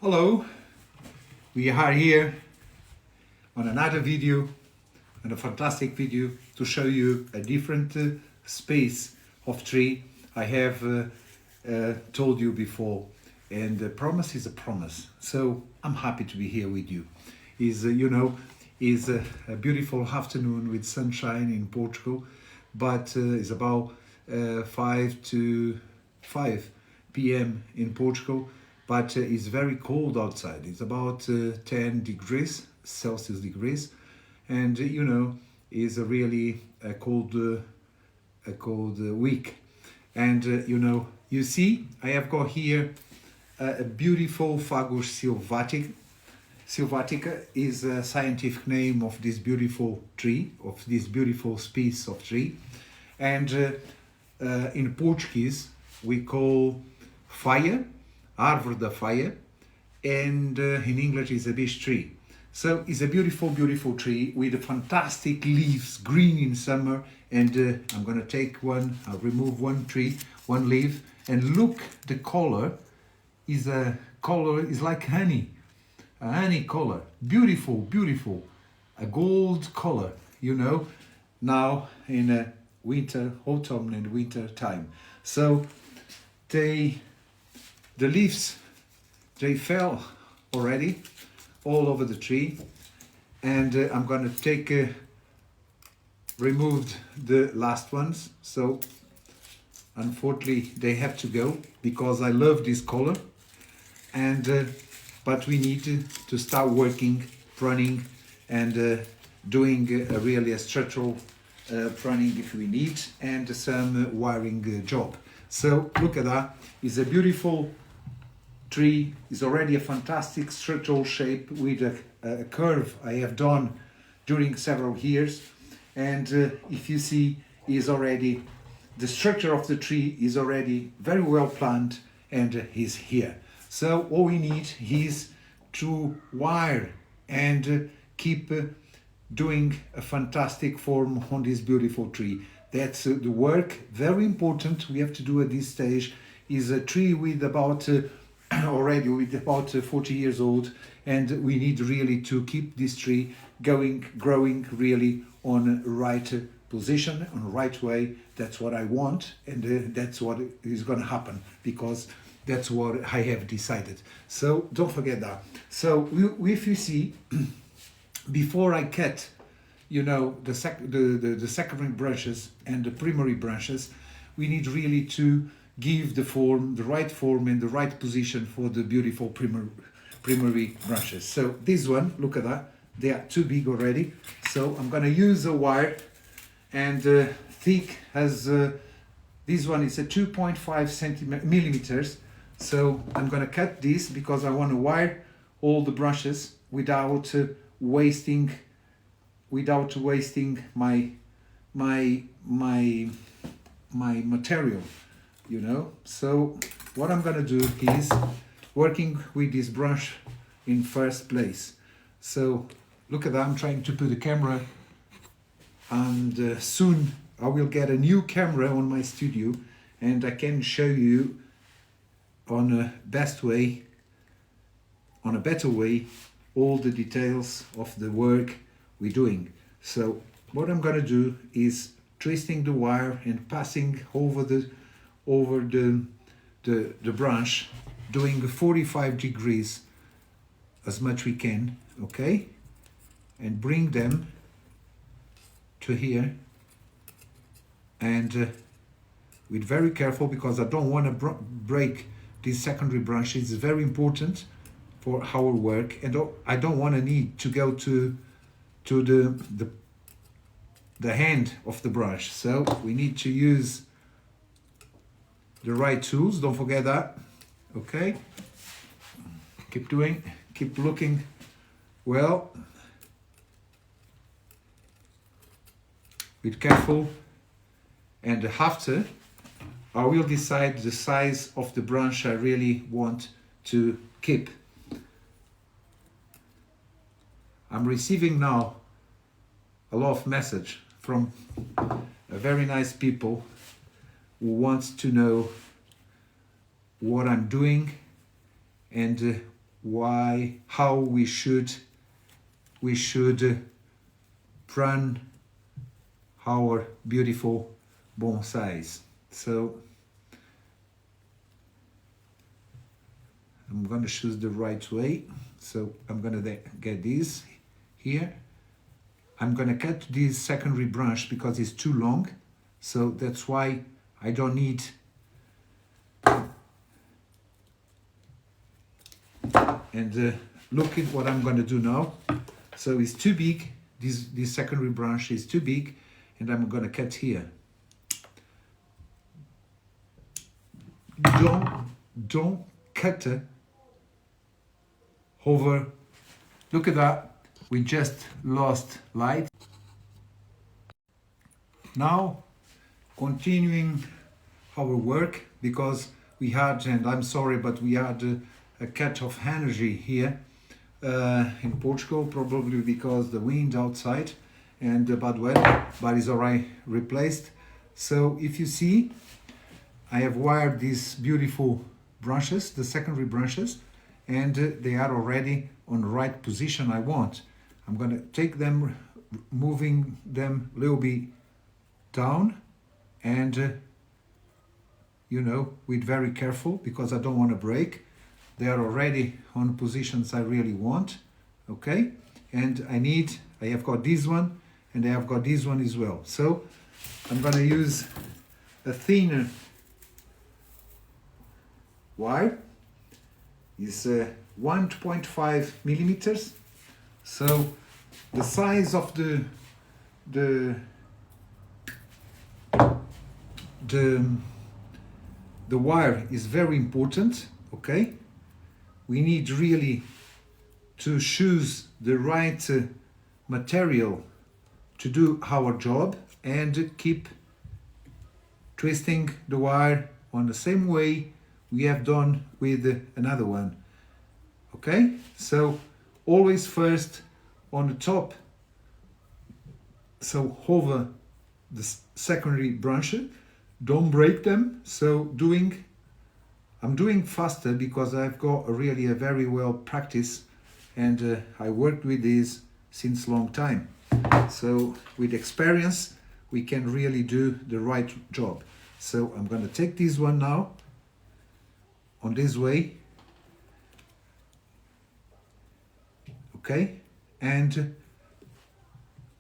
Hello, we are here on another video, and a fantastic video to show you a different space of tree I have told you before, and a promise is a promise, so I'm happy to be here with you. Is a beautiful afternoon with sunshine in Portugal, but it's about 5 p.m. in Portugal, but it's very cold outside. It's about 10 degrees Celsius degrees, and is a really cold week. And you see, I have got here a beautiful Fagus sylvatica. Sylvatica is a scientific name of this beautiful tree, of this beautiful species of tree, and in Portuguese we call fire, árvore da fire, and in English is a beech tree. So it's a beautiful, beautiful tree with fantastic leaves, green in summer. And I'm gonna take one, I'll remove one leaf, and look, the color is like honey, a honey color, beautiful, beautiful, a gold color, now in winter, autumn and winter time. So the leaves, they fell already all over the tree, and I'm gonna take removed the last ones. So unfortunately they have to go because I love this color, and but we need to start working, pruning, and doing really a structural pruning if we need, and some wiring job. So look at that, it's a beautiful tree, is already a fantastic structural shape with a curve I have done during several years. And if you see, is already the structure of the tree is already very well planned, and is here. So all we need is to wire and keep doing a fantastic form on this beautiful tree. That's the work, very important, we have to do at this stage. Is a tree with about already with about 40 years old, and we need really to keep this tree growing really on right position, on right way. That's what I want, and that's what is going to happen, because that's what I have decided. So don't forget that. So if you see, before I cut the secondary branches and the primary branches, we need really to give the form, the right form and the right position for the beautiful primary branches. So this one, look at that, they are too big already. So I'm gonna use a wire, and thick as this one is a 2.5 millimeters. So I'm gonna cut this because I want to wire all the branches without wasting my material. So what I'm gonna do is working with this brush in first place. So look at that, I'm trying to put the camera, and soon I will get a new camera on my studio, and I can show you on a better way all the details of the work we're doing. So what I'm gonna do is twisting the wire and passing over the branch, doing 45 degrees as much we can, okay, and bring them to here, and with very careful, because I don't want to break these secondary branches. It's very important for our work, and I don't want to need to go to the hand of the brush. So we need to use the right tools, don't forget that, okay? Keep doing, keep looking well, be careful, and after I will decide the size of the branch I really want to keep. I'm receiving now a lot of message from very nice people who wants to know what I'm doing and how we should prune our beautiful bonsais. So I'm gonna choose the right way. So I'm gonna get this here. I'm gonna cut this secondary branch because it's too long. So that's why I don't need and look at what I'm gonna do now. So it's too big, this secondary branch is too big, and I'm gonna cut here. Don't cut it over. Look at that, we just lost light. Now continuing our work, because we had, and I'm sorry, but we had a cut of energy here in Portugal, probably because the wind outside and the bad weather, but it's already replaced. So if you see, I have wired these beautiful branches, the secondary branches, and they are already on the right position I want. I'm gonna take them, moving them a little bit down, and you know, with very careful, because I don't want to break. They are already on positions I really want, okay? And I have got this one, and I have got this one as well. So I'm gonna use a thinner wire. It's 1.5 millimeters. So the size of the wire is very important, okay? We need really to choose the right material to do our job and keep twisting the wire on the same way we have done with another one, okay? So always first on the top, so over the secondary branches, don't break them. So I'm doing faster because I've got really a very well practice, and I worked with this since long time. So with experience, we can really do the right job. So I'm going to take this one now on this way, okay, and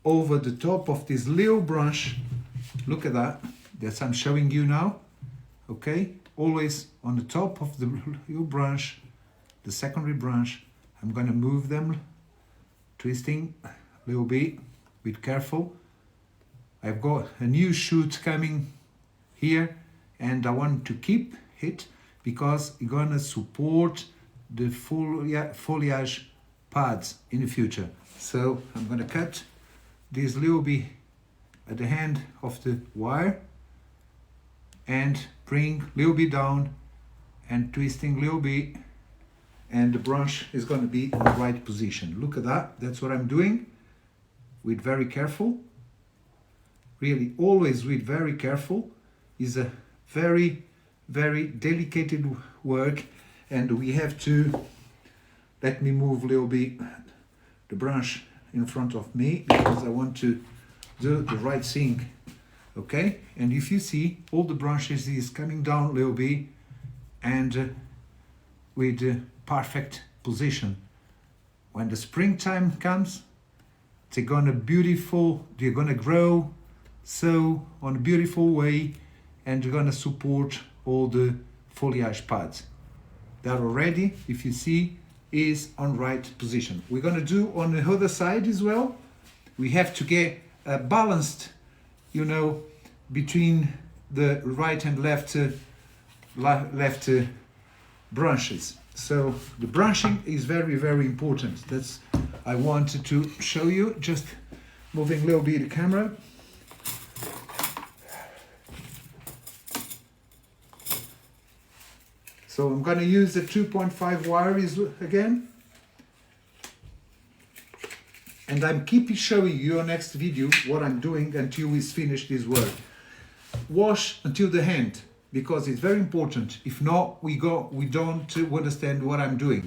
over the top of this little branch. Look at that, that's I'm showing you now, okay? Always on the top of the little branch, the secondary branch, I'm gonna move them, twisting a little bit, be careful. I've got a new shoot coming here, and I want to keep it because it's gonna support the foliage pads in the future. So I'm gonna cut this little bit at the end of the wire and bring a little bit down and twisting a little bit, and the branch is going to be in the right position. Look at that, that's what I'm doing with very careful, really always with very careful. Is a very delicate work, and we have to, let me move a little bit the branch in front of me because I want to do the right thing, okay? And if you see, all the branches is coming down a little bit and with the perfect position. When the springtime comes, they're gonna grow so on a beautiful way, and they're gonna support all the foliage pads. They're already, if you see, is on right position. We're gonna do on the other side as well. We have to get balanced, you know, between the right and left branches. So the branching is very important. That's I wanted to show you. Just moving a little bit the camera. So I'm going to use the 2.5 wire again. And I'm keep showing you on next video what I'm doing until we finish this work. Wash until the end, because it's very important. If not, we don't understand what I'm doing.